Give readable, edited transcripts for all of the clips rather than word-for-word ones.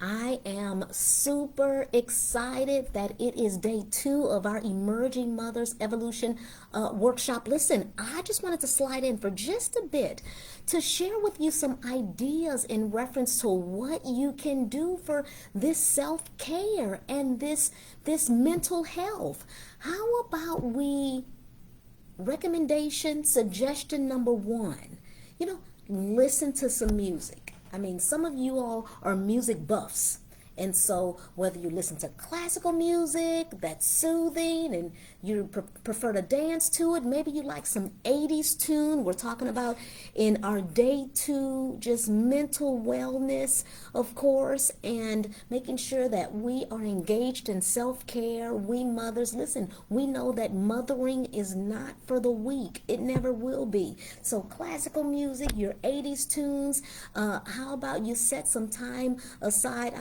I am super excited that it is day 2 of our Emerging Mothers Evolution workshop. Listen, I just wanted to slide in for just a bit to share with you some ideas in reference to what you can do for this self-care and this mental health. How about we suggestion number 1, listen to some music. I mean, some of you all are music buffs. And so whether you listen to classical music that's soothing and you prefer to dance to it, maybe you like some 80s tune. We're talking about in our day 2, just mental wellness, of course, and making sure that we are engaged in self-care. We mothers, listen, we know that mothering is not for the weak. It never will be. So classical music, your 80s tunes, how about you set some time aside?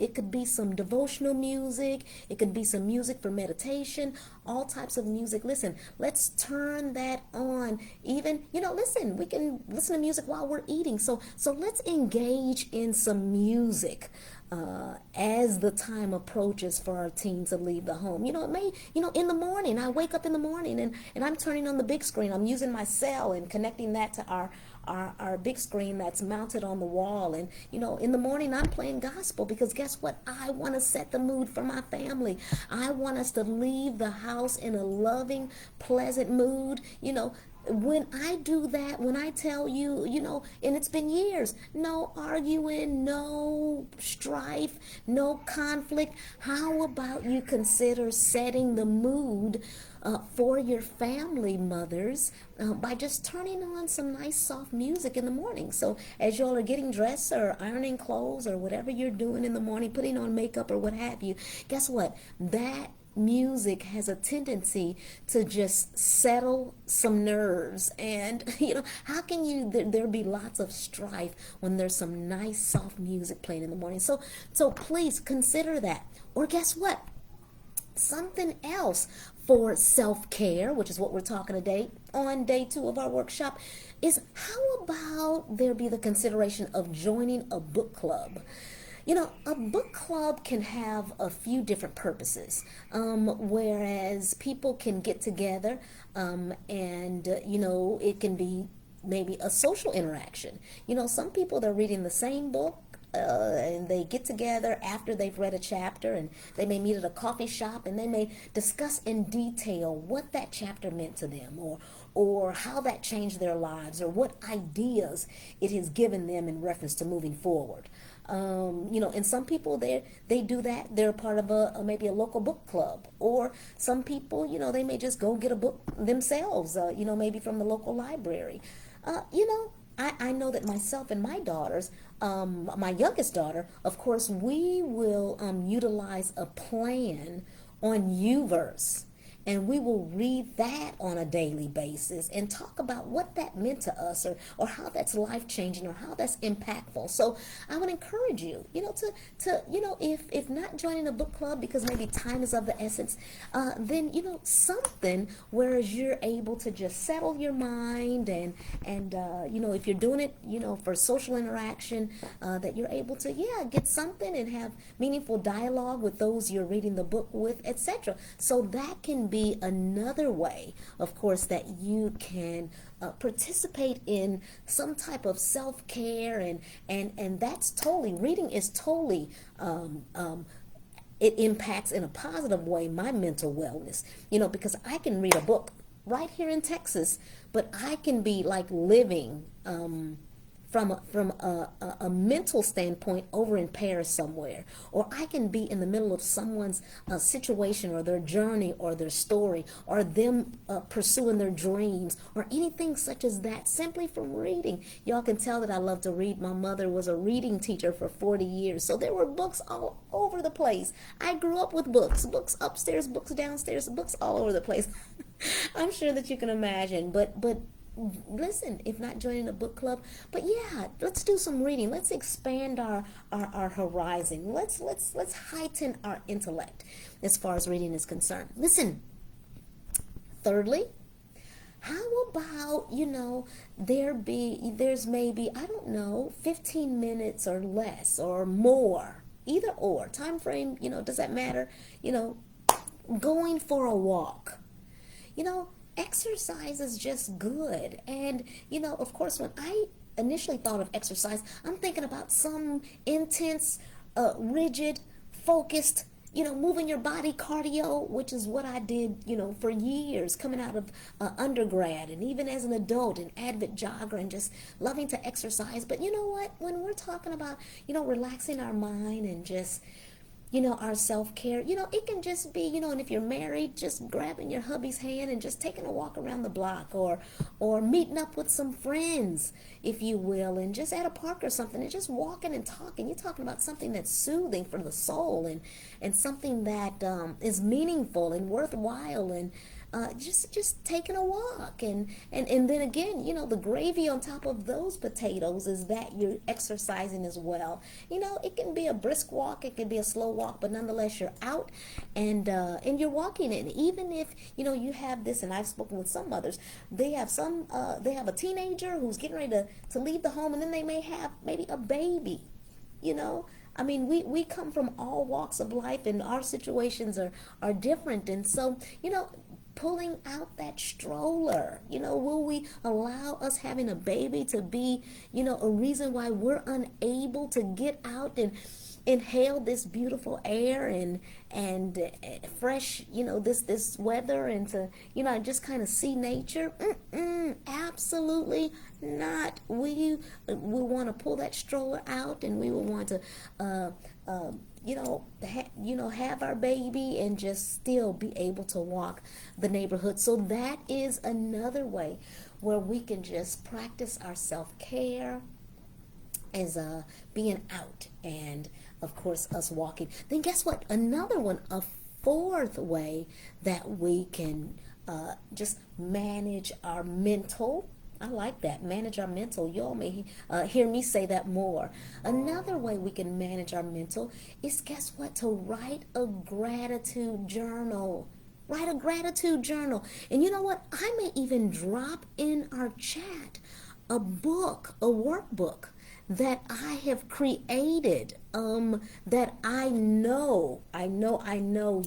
It could be some devotional music. It could be some music for meditation, all types of music. Listen, let's turn that on. Even, listen, we can listen to music while we're eating. So let's engage in some music as the time approaches for our teens to leave the home. In the morning, I wake up in the morning and I'm turning on the big screen. I'm using my cell and connecting that to our big screen that's mounted on the wall. And in the morning I'm playing gospel, because guess what? I want to set the mood for my family. I want us to leave the house in a loving, pleasant mood. When I do that, when I tell you, and it's been years, no arguing, no strife, no conflict, how about you consider setting the mood for your family, mothers, by just turning on some nice soft music in the morning? So as y'all are getting dressed or ironing clothes or whatever you're doing in the morning, putting on makeup or what have you, guess what? That music has a tendency to just settle some nerves. And how can there be lots of strife when there's some nice soft music playing in the morning? So please consider that. Or guess what? Something else for self-care, which is what we're talking today on day 2 of our workshop, is how about there be the consideration of joining a book club? A book club can have a few different purposes, whereas people can get together and, it can be maybe a social interaction. Some people, they're reading the same book, and they get together after they've read a chapter, and they may meet at a coffee shop, and they may discuss in detail what that chapter meant to them, or how that changed their lives, or what ideas it has given them in reference to moving forward. And some people, they do that. They're part of maybe a local book club. Or some people, they may just go get a book themselves, maybe from the local library. I know that myself and my daughters, my youngest daughter, of course, we will utilize a plan on YouVerse. And we will read that on a daily basis and talk about what that meant to us, or how that's life-changing, or how that's impactful. So I would encourage you, if not joining a book club because maybe time is of the essence, then, something whereas you're able to just settle your mind and if you're doing it, for social interaction, that you're able to, get something and have meaningful dialogue with those you're reading the book with, etc. So that can be another way, of course, that you can participate in some type of self-care, and that's totally, reading is totally it impacts in a positive way my mental wellness, because I can read a book right here in Texas, but I can be like living from a mental standpoint over in Paris somewhere, or I can be in the middle of someone's situation, or their journey, or their story, or them pursuing their dreams, or anything such as that, simply from reading. Y'all can tell that I love to read. My mother was a reading teacher for 40 years, so there were books all over the place. I grew up with books upstairs, books downstairs, books all over the place. I'm sure that you can imagine, but listen, if not joining a book club, but let's do some reading. Let's expand our horizon. Let's heighten our intellect as far as reading is concerned. Listen, thirdly, how about, there's maybe, 15 minutes or less or more either or, time frame, does that matter? Going for a walk. Exercise is just good. And, of course, when I initially thought of exercise, I'm thinking about some intense, rigid, focused, moving your body cardio, which is what I did, for years coming out of undergrad and even as an adult, an avid jogger and just loving to exercise. But you know what? When we're talking about, relaxing our mind and just, our self-care, it can just be, and if you're married, just grabbing your hubby's hand and just taking a walk around the block or meeting up with some friends, if you will, and just at a park or something and just walking and talking. You're talking about something that's soothing for the soul and something that is meaningful and worthwhile and just taking a walk. And then again, the gravy on top of those potatoes is that you're exercising as well. It can be a brisk walk, it can be a slow walk, but nonetheless you're out and you're walking. And even if you have this, and I've spoken with some mothers, they have a teenager who's getting ready to leave the home, and then they may have maybe a baby. I mean, we come from all walks of life, and our situations are different. And so, pulling out that stroller, will we allow us having a baby to be, a reason why we're unable to get out and inhale this beautiful air and fresh, this weather, and to, just kind of see nature? Absolutely not. We want to pull that stroller out, and we will want to have our baby and just still be able to walk the neighborhood. So that is another way where we can just practice our self-care as being out, and of course us walking. Then guess what? Another one, a fourth way that we can just manage our mental. I like that. Manage our mental. You all may hear me say that more. Another way we can manage our mental is, guess what? To write a gratitude journal. Write a gratitude journal. And you know what? I may even drop in our chat a book, a workbook that I have created, that I know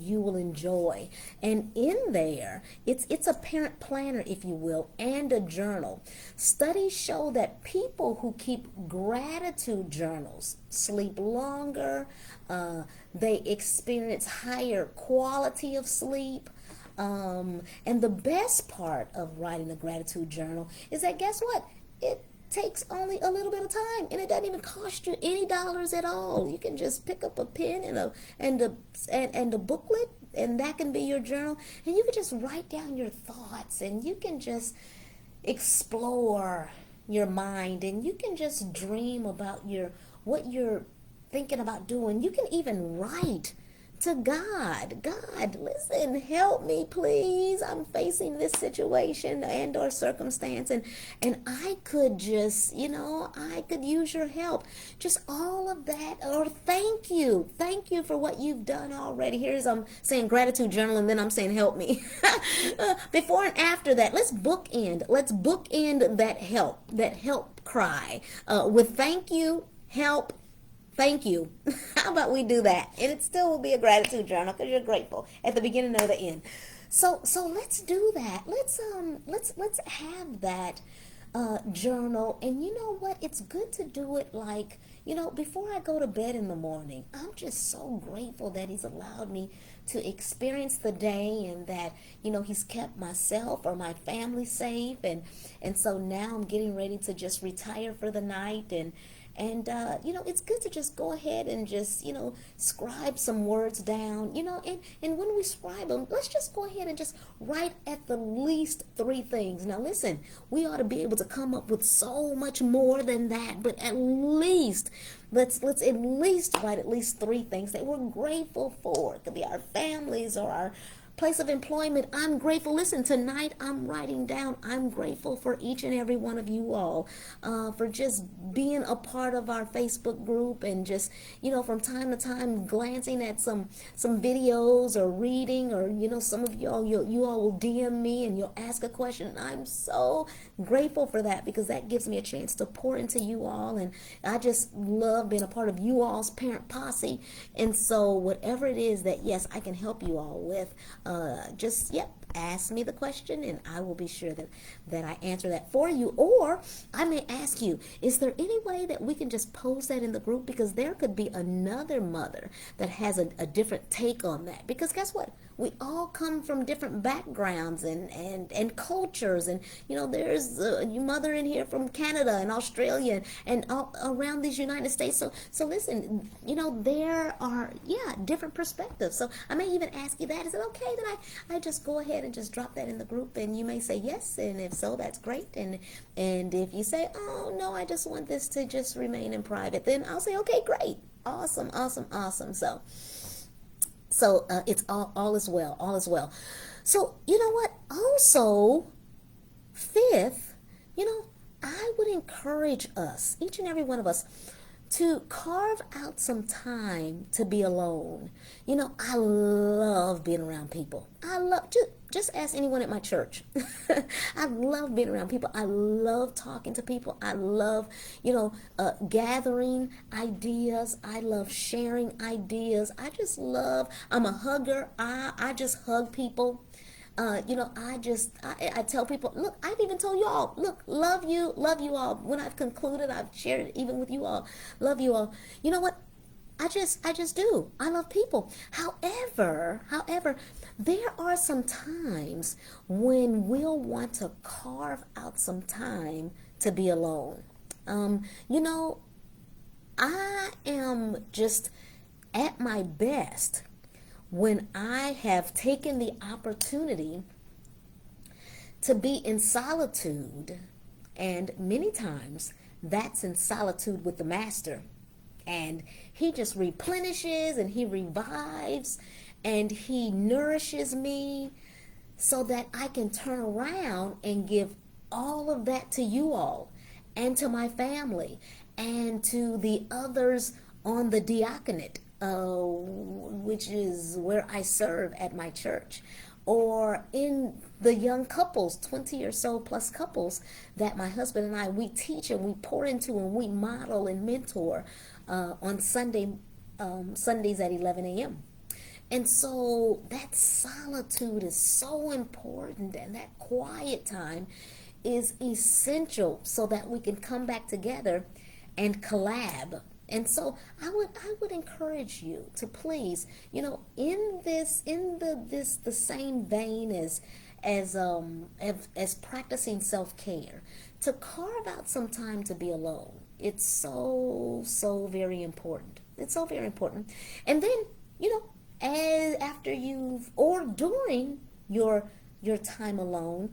you will enjoy. And in there, it's a parent planner, if you will, and a journal. Studies show that people who keep gratitude journals sleep longer, they experience higher quality of sleep. And the best part of writing a gratitude journal is that, guess what? It takes only a little bit of time, and it doesn't even cost you any dollars at all. You can just pick up a pen and a booklet, and that can be your journal, and you can just write down your thoughts, and you can just explore your mind, and you can just dream about what you're thinking about doing. You can even write to God. God, listen, help me, please. I'm facing this situation and or circumstance, and I could just, I could use your help. Just all of that. Or thank you for what you've done already. Here's I'm saying gratitude journal, and then I'm saying help me. Before and after that, let's bookend that help cry with thank you, help, thank you. How about we do that? And it still will be a gratitude journal because you're grateful at the beginning or the end. So let's do that. Let's have that journal. And you know what? It's good to do it like, before I go to bed in the morning. I'm just so grateful that He's allowed me to experience the day, and that, He's kept myself or my family safe. And so now I'm getting ready to just retire for the night, and it's good to just go ahead and just, scribe some words down, and when we scribe them, let's just go ahead and just write at the least 3 things. Now listen, we ought to be able to come up with so much more than that, but at least, let's at least write at least 3 things that we're grateful for. It could be our families or our place of employment, I'm grateful. Listen, tonight I'm writing down, I'm grateful for each and every one of you all, for just being a part of our Facebook group, and just, from time to time glancing at some videos, or reading, or, some of you all will DM me and you'll ask a question. And I'm so grateful for that, because that gives me a chance to pour into you all. And I just love being a part of you all's parent posse. And so whatever it is that, yes, I can help you all with, ask me the question, and I will be sure that I answer that for you. Or I may ask you, is there any way that we can just post that in the group? Because there could be another mother that has a different take on that. Because guess what? We all come from different backgrounds and cultures. And, there's a mother in here from Canada and Australia and all around these United States. So listen, there are, different perspectives. So I may even ask you that. Is it okay that I just go ahead and just drop that in the group? And you may say yes. And if so, that's great. And if you say, oh, no, I just want this to just remain in private, then I'll say, okay, great. Awesome. So it's all is well, all is well. So you know what? Also, fifth, I would encourage us, each and every one of us, to carve out some time to be alone. I love being around people. I love, just ask anyone at my church. I love being around people. I love talking to people. I love, gathering ideas. I love sharing ideas. I'm a hugger. I just hug people. I tell people, look, I've even told you all, look, love you all. When I've concluded, I've shared it even with you all. Love you all. You know what? I just do. I love people. However, there are some times when we'll want to carve out some time to be alone. I am just at my best when I have taken the opportunity to be in solitude, and many times that's in solitude with the Master, and he just replenishes and he revives and he nourishes me so that I can turn around and give all of that to you all and to my family and to the others on the diaconate, which is where I serve at my church, or in the young couples, 20 or so plus couples that my husband and I, we teach and we pour into and we model and mentor on Sundays at 11 a.m. And so that solitude is so important, and that quiet time is essential so that we can come back together and collab. And so I would encourage you to please, in the same vein as practicing self-care, to carve out some time to be alone. It's so very important. It's so very important. And then, after you've, or during your time alone,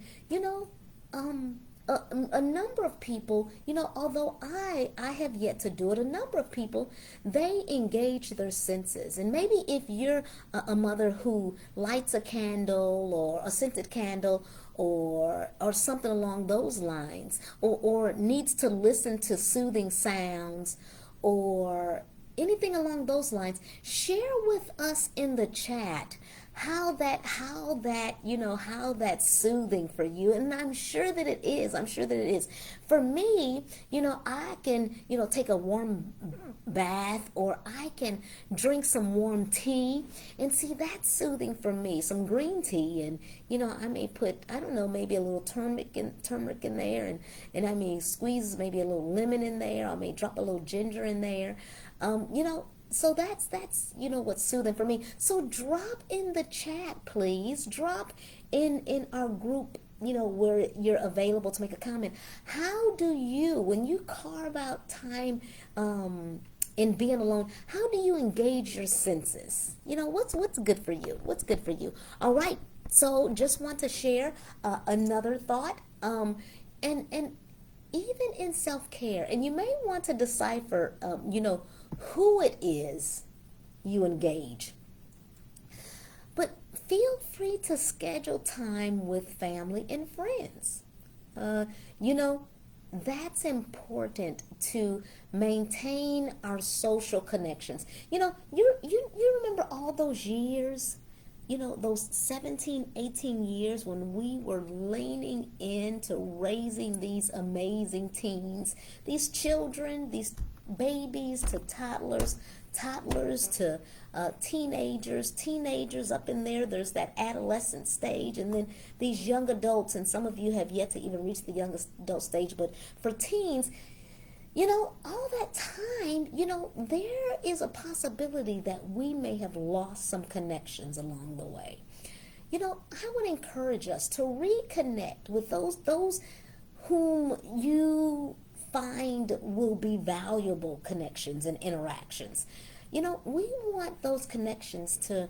a number of people, although I have yet to do it, a number of people, they engage their senses. And maybe if you're a mother who lights a candle or a scented candle or something along those lines, or needs to listen to soothing sounds or anything along those lines, share with us in the chat how that's soothing for you. And I'm sure that it is. For me, I can, take a warm bath, or I can drink some warm tea, and see, that's soothing for me. Some green tea, and, I may put, I don't know, maybe a little turmeric in there, and I may squeeze maybe a little lemon in there. I may drop a little ginger in there. So that's what's soothing for me. So drop in the chat, please. Drop in our group, where you're available to make a comment. How do you, when you carve out time in being alone, how do you engage your senses? What's good for you? What's good for you? All right. So just want to share another thought. And even in self-care, and you may want to decipher, who it is you engage. But feel free to schedule time with family and friends. You know, that's important to maintain our social connections. You know, you remember all those years, you know, those 17, 18 years when we were leaning into raising these amazing teens, these children, these babies to toddlers to teenagers up in there. There's that adolescent stage, and then these young adults, and some of you have yet to even reach the young adult stage, but for teens, you know, all that time, you know, there is a possibility that we may have lost some connections along the way. You know, I would encourage us to reconnect with those whom you find will be valuable connections and interactions. You know, we want those connections to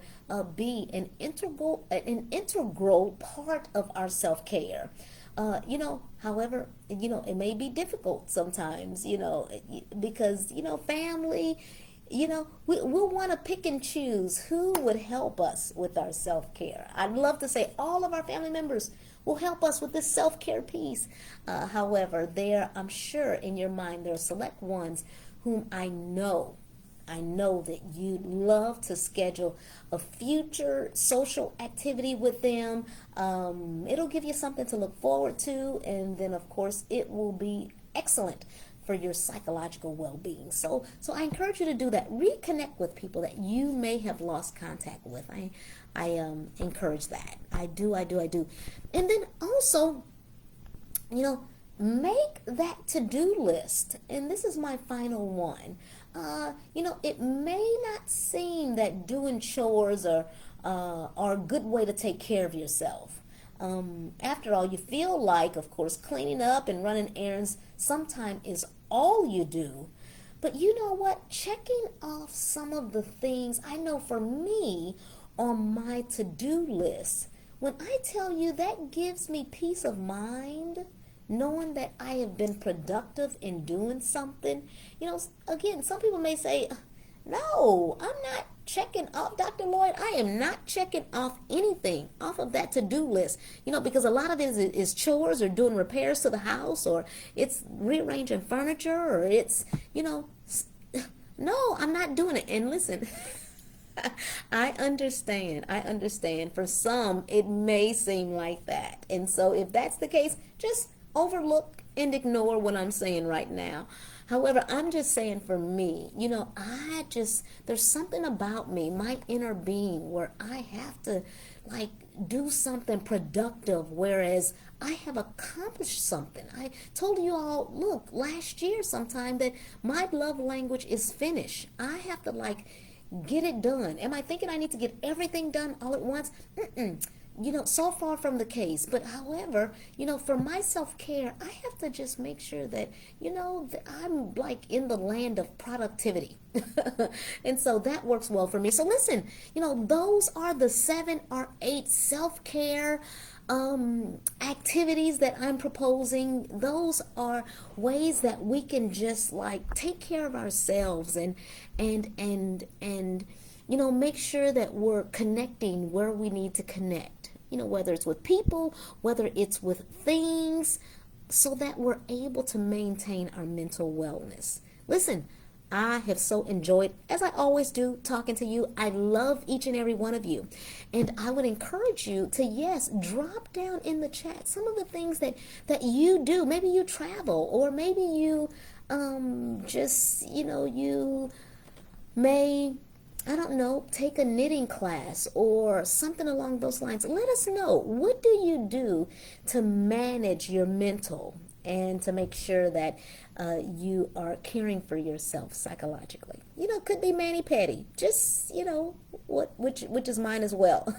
be an integral part of our self-care. You know, however, you know, it may be difficult sometimes, you know, because, you know, family, you know, we'll want to pick and choose who would help us with our self-care. I'd love to say all of our family members will help us with this self-care piece. However, I'm sure in your mind, there are select ones whom I know that you'd love to schedule a future social activity with them. It'll give you something to look forward to, and then of course it will be excellent for your psychological well-being. So I encourage you to do that. Reconnect with people that you may have lost contact with. I encourage that. I do. And then also, you know, make that to-do list. And this is my final one. You know, it may not seem that doing chores are a good way to take care of yourself. After all, you feel like, of course, cleaning up and running errands sometimes is all you do. But you know what? Checking off some of the things I know for me on my to-do list, when I tell you that gives me peace of mind, knowing that I have been productive in doing something. You know, again, some people may say, no, I'm not checking off, Dr. Lloyd, I am not checking off anything off of that to-do list, you know, because a lot of it is chores or doing repairs to the house, or it's rearranging furniture, or it's, you know, no, I'm not doing it. And listen, I understand. For some, it may seem like that. And so if that's the case, just overlook and ignore what I'm saying right now. However, I'm just saying for me, you know, there's something about me, my inner being, where I have to like do something productive, whereas I have accomplished something. I told you all, look, last year sometime, that my love language is finish. I have to like get it done. Am I thinking I need to get everything done all at once? You know, so far from the case. But however, you know, for my self-care, I have to just make sure that, you know, that I'm like in the land of productivity. And so that works well for me. So listen, you know, those are the 7 or 8 self-care activities that I'm proposing. Those are ways that we can just like take care of ourselves and you know, make sure that we're connecting where we need to connect, you know, whether it's with people, whether it's with things, so that we're able to maintain our mental wellness. Listen, I have so enjoyed, as I always do, talking to you. I love each and every one of you. And I would encourage you to, yes, drop down in the chat some of the things that you do. Maybe you travel, or maybe you just, you know, you may, I don't know, take a knitting class or something along those lines. Let us know, what do you do to manage your mental and to make sure that you are caring for yourself psychologically? You know, could be mani-pedi, just, you know, which is mine as well.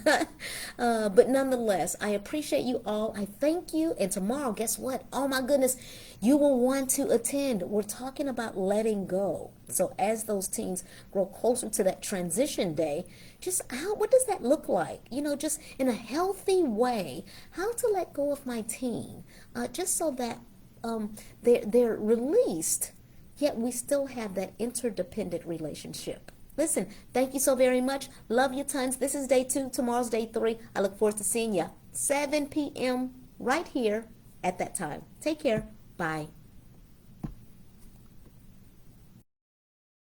But nonetheless, I appreciate you all. I thank you. And tomorrow, guess what? Oh my goodness, you will want to attend. We're talking about letting go. So as those teens grow closer to that transition day, just what does that look like? You know, just in a healthy way, how to let go of my teen, just so that they're released, yet we still have that interdependent relationship. Listen, thank you so very much. Love you tons. This is day 2. Tomorrow's day 3. I look forward to seeing you 7 p.m. right here at that time. Take care. Bye.